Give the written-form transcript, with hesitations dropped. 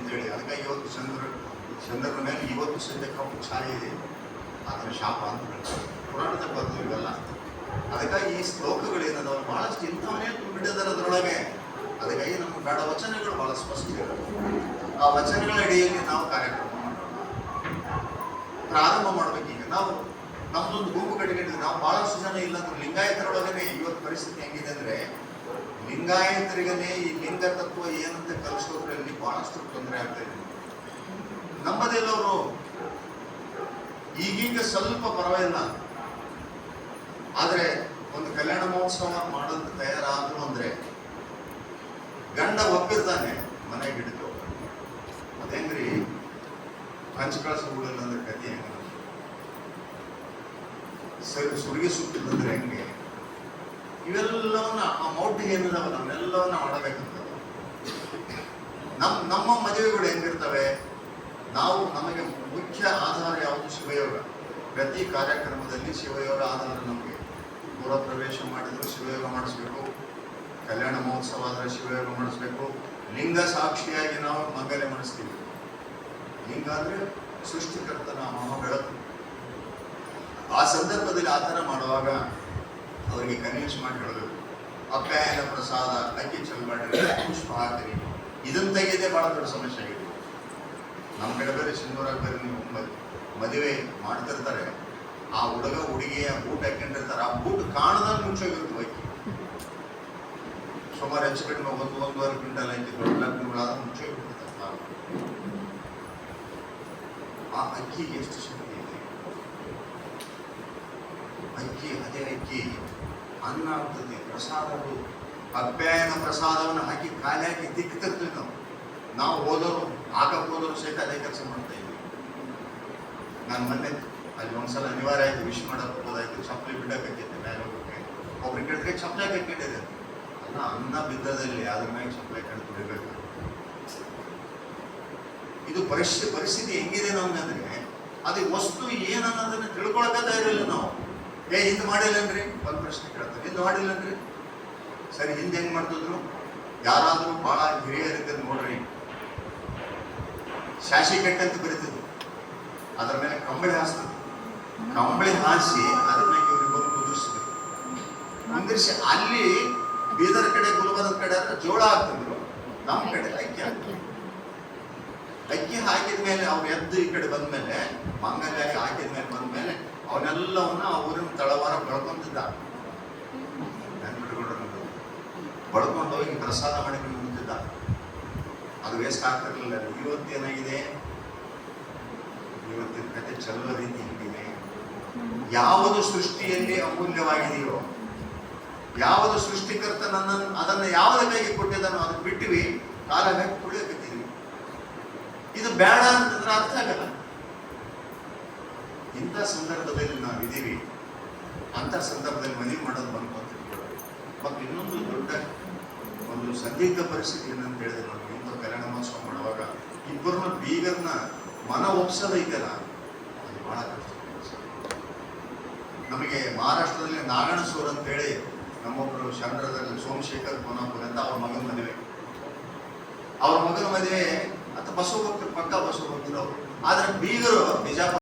ಅಂತೇಳಿ. ಅದಕ್ಕಾಗಿ ಇವತ್ತು ಚಂದ್ರನ ಮೇಲೆ ಇವತ್ತು ಸದ್ಯ ಕಪ್ಪು ಛಾಯೆ ಇದೆ, ಅದರ ಶಾಪ ಅಂತ ಹೇಳ್ತಾರೆ. ಪುರಾಣದ ಬರ್ತವೆ ಇವೆಲ್ಲ. ಅದಕ್ಕಾಗಿ ಈ ಶ್ಲೋಕಗಳೇನದಾವ ಬಹಳಷ್ಟು ಇಂಥವನ್ನೇ ತುಂಬಿಟ್ಟಿದ್ದಾರೆ ಅದರೊಳಗೆ. ಅದಕ್ಕಾಗಿ ನಮ್ಮ ಬೇಡ ವಚನಗಳು ಬಹಳ ಸ್ಪಷ್ಟ ಇರುತ್ತೆ. ಆ ವಚನಗಳ ಅಡಿಯಲ್ಲಿ ನಾವು ಕಾರ್ಯಕ್ರಮ ಪ್ರಾರಂಭ ಮಾಡ್ಬೇಕು. ಈಗ ನಾವು ನಮ್ದೊಂದು ಗುಂಪು ಕಟ್ಟಿಕೊಂಡಿದ್ವಿ. ನಾವು ಬಹಳಷ್ಟು ಜನ ಇಲ್ಲಂದ್ರೆ ಲಿಂಗಾಯತರೊಳಗನೆ ಇವತ್ತು ಪರಿಸ್ಥಿತಿ ಹೆಂಗಿದೆ ಅಂದ್ರೆ, ಲಿಂಗಾಯತರಿಗನೇ ಈ ಲಿಂಗ ತತ್ವ ಏನಂತ ಕಲಿಸೋದ್ರಲ್ಲಿ ಬಹಳಷ್ಟು ತೊಂದರೆ ಆಗ್ತಾ ಇದೆ. ನಮ್ಮದೆಲ್ಲವರು ಈಗೀಗ ಸ್ವಲ್ಪ ಪರವಾಗಿಲ್ಲ, ಆದ್ರೆ ಒಂದು ಕಲ್ಯಾಣ ಮಹೋತ್ಸವ ಮಾಡೋದು ತಯಾರಾದ್ರು ಅಂದ್ರೆ ಗಂಡ ಒಪ್ಪಿರ್ತಾನೆ ಮನೆಗೆ ಹಿಡಿದು. ಅದೇನ್ರಿ ಪಂಚಕಳಸ ಹೂಡಲ್ಲ ಅಂದ್ರೆ ಕಥೆ ಹೆಂಗ, ಸುರಿಗೆ ಸುತ್ತಿಲ್ಲಂದ್ರೆ ಹೆಂಗೆ, ಇವೆಲ್ಲವನ್ನ ಆ ಮೌಢ್ಯ ಏನಿದಾವ ನಮ್ಮೆಲ್ಲವನ್ನ ಮಾಡಬೇಕಂತ. ನಮ್ಮ ಮದುವೆಗಳು ಹೆಂಗಿರ್ತವೆ, ನಮಗೆ ಮುಖ್ಯ ಆಧಾರ ಯಾವುದು? ಶಿವಯೋಗ. ಪ್ರತಿ ಕಾರ್ಯಕ್ರಮದಲ್ಲಿ ಶಿವಯೋಗ ಆಧಾರ. ನಮಗೆ ಪೂರ್ವ ಪ್ರವೇಶ ಮಾಡಿದ್ರು ಶಿವಯೋಗ ಮಾಡಿಸ್ಬೇಕು, ಕಲ್ಯಾಣ ಮಹೋತ್ಸವ ಆದರೆ ಶಿವಯೋಗ ಮಾಡಿಸ್ಬೇಕು, ಲಿಂಗ ಸಾಕ್ಷಿಯಾಗಿ ನಾವು ಮಂಗಲೆ ಮಾಡಿಸ್ತೀವಿ. ಲಿಂಗ ಅಂದ್ರೆ ಸೃಷ್ಟಿಕರ್ತನ ಮಹಾ ಬೆಳಕು. ಆ ಸಂದರ್ಭದಲ್ಲಿ ಆ ಥರ ಮಾಡುವಾಗ ಅವರಿಗೆ ಕನ್ವಿನ್ಸ್ ಮಾಡಿ ಹೇಳಬೇಕು. ಅಪ್ಯಾಯನ ಪ್ರಸಾದ, ಅಕ್ಕಿ ಚಲ್ಬಾಡ್ರಿ, ಪುಷ್ಪ ಹಾಕಿರಿ, ಇದನ್ನು ತೆಗೆದೇ ಬಹಳ ದೊಡ್ಡ ಸಮಸ್ಯೆ ಆಗಿದೆ. ನಮ್ಮ ಕಡೆ ಬೇರೆ ಸಿಂಧೂರಾಗ ಬೇರೆ ನೀವು ಮದುವೆ ಮಾಡ್ತಿರ್ತಾರೆ, ಆ ಹುಡುಗ ಹುಡುಗಿಯ ಬೂಟ್ ಹಾಕೊಂಡಿರ್ತಾರೆ, ಆ ಬೂಟ್ ಕಾಣದಾಗ ಮುಚ್ಚೋಗಿರುತ್ತೆ ಅಕ್ಕಿ. ಸುಮಾರು ಹೆಚ್ಚು ಕಡಿಮೆ 1-1.5 ಕ್ವಿಂಟಲ್ ಅಕ್ಕಿ ದೊಡ್ಡ ಲಗ್ನಗಳಾದ ಮುಚ್ಚೋಗಿಬಿಡ್ತಾರೆ. ಆ ಅಕ್ಕಿಗೆ ಎಷ್ಟು ಶಕ್ತಿ ಇದೆ. ಅದೇ ಅಕ್ಕಿ ಅನ್ನ ಆಗ್ತದೆ, ಪ್ರಸಾದಗಳು, ಅಪ್ಯಾಯನ ಪ್ರಸಾದವನ್ನು ಹಾಕಿ ಖಾಲಿ ಹಾಕಿ ತಿಕ್ತಿರ್ತೀವಿ. ನಾವು ಹೋದವರು ಹಾಕಕ್ಕೆ ಹೋದವರು ಸಹಿತ ಅದೇ ಕೆಲಸ ಮಾಡ್ತಾ ಇದ್ವಿ. ನಾನು ಮೊನ್ನೆ ಅಲ್ಲಿ ಒಂದ್ಸಲ ಅನಿವಾರ್ಯ ಆಯ್ತು, ವಿಶ್ ಮಾಡಕ್ಕೆ ಹೋಗೋದಾಯ್ತು, ಚಪ್ಪಲಿ ಬಿಡಕ್ಕಿದ್ದೆ ಮೇಲೆ ಹೋಗಕ್ಕೆ. ಒಬ್ರು ಕಡೆಗೆ ಚಪ್ಪಲಿ ಹಾಕಿಟ್ಟಿದೆ, ಅನ್ನ ಬಿದ್ದದಲ್ಲಿ ಅದ್ರ ಮೇಲೆ ಚಪ್ಪಲಿ ಹಾಕಿ ಬಿಡಬೇಕು. ಇದು ಪರಿಸ್ಥಿತಿ ಹೆಂಗಿದೆ ನಮ್ಗಂದ್ರೆ, ಅದು ವಸ್ತು ಏನನ್ನೋದನ್ನ ತಿಳ್ಕೊಳಕತ್ತ ಇರಲಿಲ್ಲ ನಾವು. ಹಿಂದೆ ಮಾಡಿಲ್ಲನ್ರಿ ಒಂದು ಪ್ರಶ್ನೆ ಕೇಳ್ತಾರೆ, ಹಿಂದೆ ಮಾಡಿಲ್ಲನ್ರಿ. ಸರಿ, ಹಿಂದೆ ಹೆಂಗ್ ಮಾಡ್ತಿದ್ರು? ಯಾರಾದ್ರೂ ಬಹಳ ಹಿರಿಯರಿದ್ದರು ನೋಡ್ರಿ, ಶಾಸಿ ಕಟ್ಟೆ ಅಂತ ಬರೀತಿದ್ರು, ಅದ್ರ ಮೇಲೆ ಕಂಬಳಿ ಹಾಸ್ತಿದ್ರು. ಕಂಬಳಿ ಹಾಸಿ ಅದ್ರ ಮೇಲೆ ಇವ್ರಿಬ್ಬರು ಕುಂದಿರಿಸಿ ಅಲ್ಲಿ ಬೀದರ್ ಕಡೆ ಗುಲ್ಬರ್ಗದ ಕಡೆ ಅಂದ್ರೆ ಜೋಳ ಹಾಕ್ತಿದ್ರು, ನಮ್ಮ ಕಡೆ ಅಕ್ಕಿ ಹಾಕ್ತಿದ್ರು. ಅಕ್ಕಿ ಹಾಕಿದ ಮೇಲೆ ಅವ್ರು ಎದ್ದು ಈ ಕಡೆ ಬಂದ್ಮೇಲೆ, ಮಂಗಲ್ಯ ಹಾಕಿದ ಮೇಲೆ ಬಂದ್ಮೇಲೆ ಅವನ್ನೆಲ್ಲವನ್ನ ಆ ಊರಿನ ತಳವಾರ ಬೆಳ್ಕೊಂತಿದ್ದ. ಬಡ್ಕೊಂಡು ಹೋಗಿ ಪ್ರಸಾದ ಮಾಡಿಕೊಂಡು ನಿಂತಿದ್ದ. ಅದು ವೇಸ್ಟ್ ಆಗ್ತಿರ್ಲಿಲ್ಲ. ಇವತ್ತೇನಾಗಿದೆ, ಇವತ್ತಿನ ಕತೆ ಚೆಲ್ಲುವ ರೀತಿ ಹಿಂಗಿದೆ. ಯಾವುದು ಸೃಷ್ಟಿಯಲ್ಲಿ ಅಮೂಲ್ಯವಾಗಿದೆಯೋ, ಯಾವುದು ಸೃಷ್ಟಿಕರ್ತ ಅದನ್ನ ಯಾವುದಕ್ಕಾಗಿ ಕೊಟ್ಟಿದ್ದಾನೋ ಅದಕ್ಕೆ ಬಿಟ್ಟಿವಿ, ಕಾಲ ಹಾಕಿ ಕುಳಿಯಕತ್ತೀವಿ. ಇದು ಬೇಡ ಅಂತಂದ್ರೆ ಅರ್ಥ ಆಗಲ್ಲ. ಇಂಥ ಸಂದರ್ಭದಲ್ಲಿ ನಾವಿದ್ದೀವಿ. ಅಂಥ ಸಂದರ್ಭದಲ್ಲಿ ಮದುವೆ ಮಾಡೋದು ಬಂದು ಮತ್ತು ಇನ್ನೊಂದು ದೊಡ್ಡ ಒಂದು ಸಂದಿಗ್ಧ ಪರಿಸ್ಥಿತಿ ಏನಂತ ಹೇಳಿದ್ರೆ, ನಾವು ಇಂಥ ಕಲ್ಯಾಣ ಮಹೋತ್ಸವ ಮಾಡುವಾಗ ಇಬ್ಬರನ್ನ ಬೀಗರ್ನ ಮನ ಒಪ್ಸೋದೈತಲ್ಲ, ಅದು ಬಹಳ ಕಷ್ಟ. ನಮಗೆ ಮಹಾರಾಷ್ಟ್ರದಲ್ಲಿ ನಾಗಣಸೂರ್ ಅಂತೇಳಿ ನಮ್ಮೊಬ್ಬರು ಶರಣರದಲ್ಲಿ ಸೋಮಶೇಖರ್ ಕೋನಾಪುರ ಅಂತ ಅವ್ರ ಮಗನ ಮದುವೆ. ಅವ್ರ ಮಗನ ಮದುವೆ ಅಂತ ಬಸವ ಭಕ್ತರು, ಪಕ್ಕ ಬಸವ ಭಕ್ತರು ಅವರು. ಆದ್ರೆ ಬೀಗರು ಬಿಜಾಪುರ